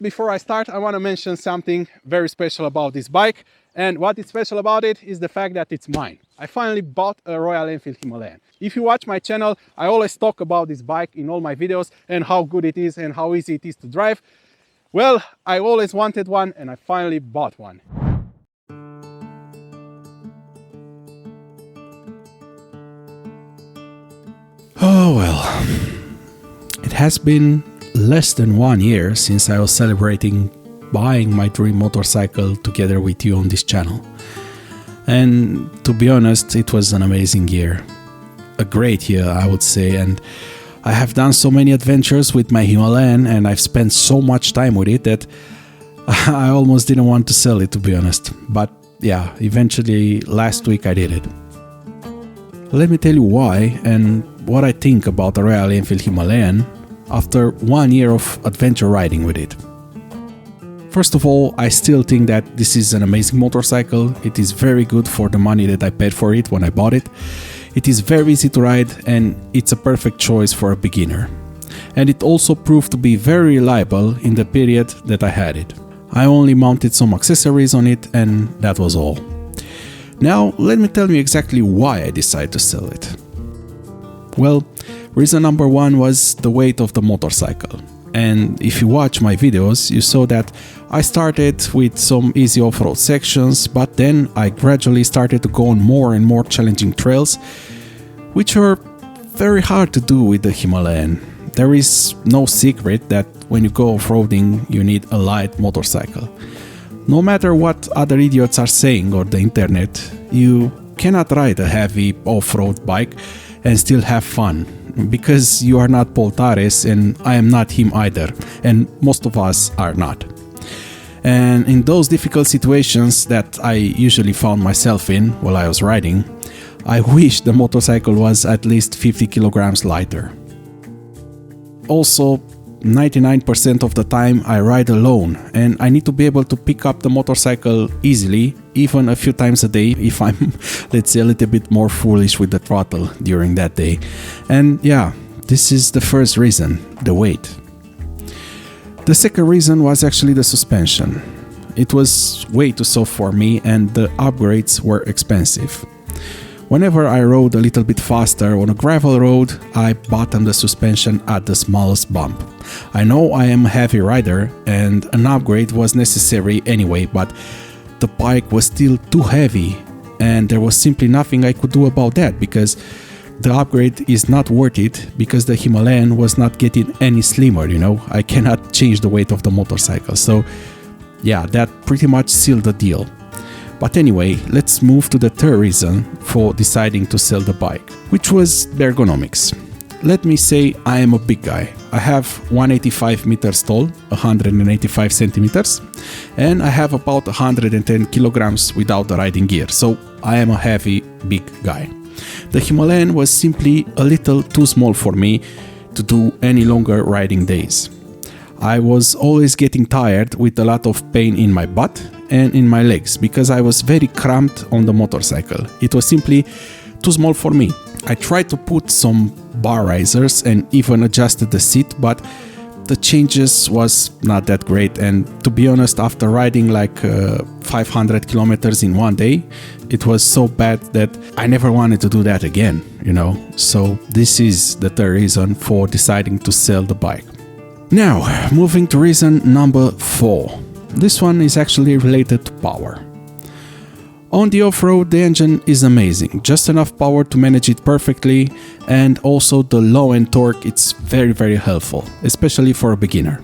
before I start, I want to mention something very special about this bike. And what is special about it is the fact that it's mine. I finally bought a Royal Enfield Himalayan. If you watch my channel, I always talk about this bike in all my videos and how good it is and how easy it is to drive. Well, I always wanted one and I finally bought one. Oh well, it has been less than 1 year since I was celebrating buying my dream motorcycle together with you on this channel. And to be honest, it was an amazing year. A great year, I would say, and I have done so many adventures with my Himalayan and I've spent so much time with it that I almost didn't want to sell it, to be honest. But yeah, eventually last week I did it. Let me tell you why and what I think about the Royal Enfield Himalayan after 1 year of adventure riding with it. First of all, I still think that this is an amazing motorcycle. It is very good for the money that I paid for it when I bought it. It is very easy to ride and it's a perfect choice for a beginner. And it also proved to be very reliable in the period that I had it. I only mounted some accessories on it and that was all. Now, let me tell you exactly why I decided to sell it. Well, reason number one was the weight of the motorcycle. And if you watch my videos, you saw that I started with some easy off-road sections, but then I gradually started to go on more and more challenging trails, which are very hard to do with the Himalayan. There is no secret that when you go off-roading, you need a light motorcycle. No matter what other idiots are saying on the internet, you cannot ride a heavy off-road bike and still have fun, because you are not Paul Tares and I am not him either, and most of us are not. And in those difficult situations that I usually found myself in while I was riding, I wish the motorcycle was at least 50 kilograms lighter. Also, 99% of the time I ride alone and I need to be able to pick up the motorcycle easily, even a few times a day if I'm, let's say, a little bit more foolish with the throttle during that day. And yeah, this is the first reason, the weight. The second reason was actually the suspension. It was way too soft for me and the upgrades were expensive. Whenever I rode a little bit faster on a gravel road, I bottomed the suspension at the smallest bump. I know I am a heavy rider and an upgrade was necessary anyway, but the bike was still too heavy and there was simply nothing I could do about that because the upgrade is not worth it because the Himalayan was not getting any slimmer, you know. I cannot change the weight of the motorcycle. So yeah, that pretty much sealed the deal. But anyway, let's move to the third reason for deciding to sell the bike, which was the ergonomics. Let me say I am a big guy. I have 185 meters tall, 185 centimeters, and I have about 110 kilograms without the riding gear, so I am a heavy, big guy. The Himalayan was simply a little too small for me to do any longer riding days. I was always getting tired with a lot of pain in my butt and in my legs because I was very cramped on the motorcycle. It was simply too small for me. I tried to put some bar risers and even adjusted the seat, but the changes was not that great. And to be honest, after riding like 500 kilometers in 1 day, it was so bad that I never wanted to do that again, you know. So this is the third reason for deciding to sell the bike. Now, moving to reason number 4. This one is actually related to power. On the off-road, the engine is amazing, just enough power to manage it perfectly, and also the low-end torque, it's very helpful, especially for a beginner.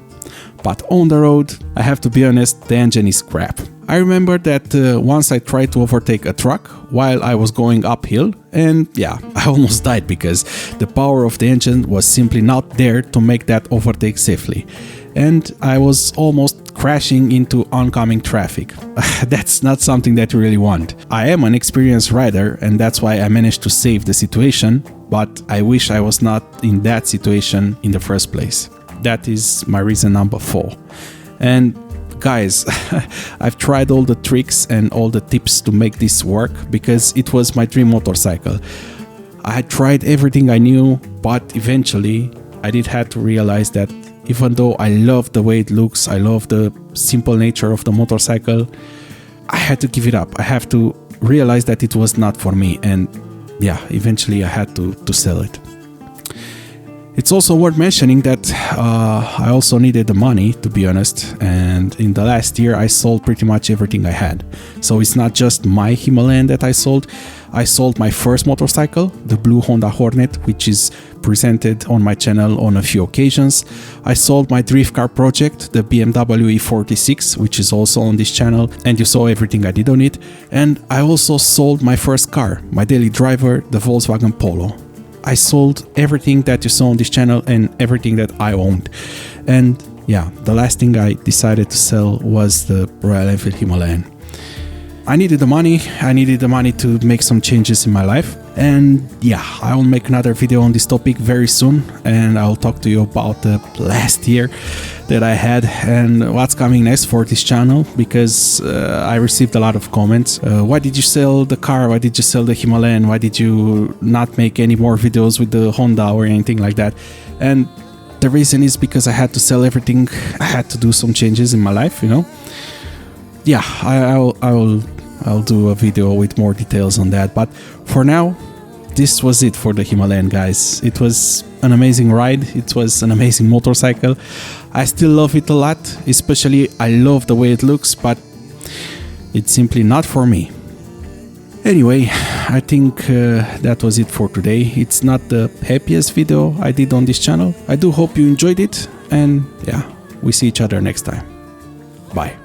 But on the road, I have to be honest, the engine is crap. I remember that once I tried to overtake a truck while I was going uphill, and yeah, I almost died because the power of the engine was simply not there to make that overtake safely. And I was almost crashing into oncoming traffic. That's not something that you really want. I am an experienced rider and that's why I managed to save the situation, but I wish I was not in that situation in the first place. That is my reason number 4. And guys, I've tried all the tricks and all the tips to make this work because it was my dream motorcycle. I had tried everything I knew, but eventually I did have to realize that even though I love the way it looks, I love the simple nature of the motorcycle, I had to give it up. I have to realize that it was not for me, and yeah, eventually I had to sell it. It's also worth mentioning that I also needed the money, to be honest, and in the last year I sold pretty much everything I had. So it's not just my Himalayan that I sold. I sold my first motorcycle, the blue Honda Hornet, which is presented on my channel on a few occasions. I sold my drift car project, the BMW E46, which is also on this channel, and you saw everything I did on it. And I also sold my first car, my daily driver, the Volkswagen Polo. I sold everything that you saw on this channel and everything that I owned. And yeah, the last thing I decided to sell was the Royal Enfield Himalayan. I needed the money. I needed the money to make some changes in my life. And yeah, I will make another video on this topic very soon. And I'll talk to you about the last year that I had and what's coming next for this channel, because I received a lot of comments. Why did you sell the car? Why did you sell the Himalayan? Why did you not make any more videos with the Honda or anything like that? And the reason is because I had to sell everything. I had to do some changes in my life, you know. Yeah, I'll do a video with more details on that. But for now, this was it for the Himalayan, guys. It was an amazing ride. It was an amazing motorcycle. I still love it a lot, especially I love the way it looks, but it's simply not for me. Anyway, I think that was it for today. It's not the happiest video I did on this channel. I do hope you enjoyed it, and yeah, we see each other next time. Bye.